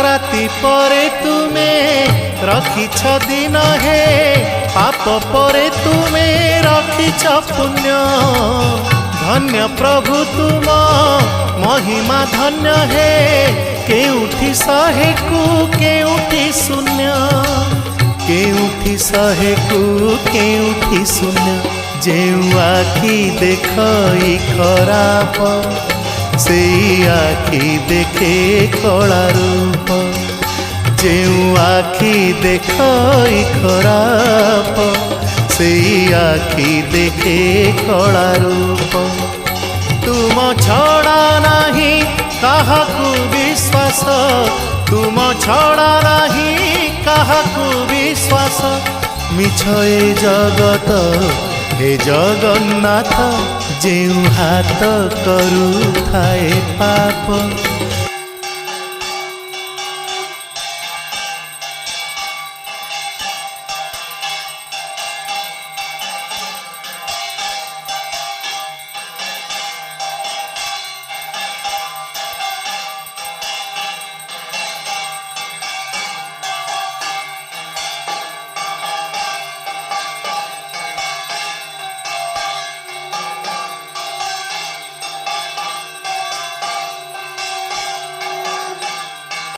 राति परे तुमे रखिछ दिन हे पाप परे तुमे रखिछ पुण्य धन्य प्रभु तुम महिमा धन्य हे केउठी शहे कु केउठी शून्य केउठी शहे कु केउठी शून्य जेउ आखि देखई खराप से आखि देखे कला रूप जेउ आखि देखई खराप से आखि देखे कला रूप तुम छड़ा नहीं काहाकू विश्वास तुम छड़ा नहीं काहाकू विश्वास मिछ ए जगत हे जगन्नाथ जेउ हाथ करू थाए पाप।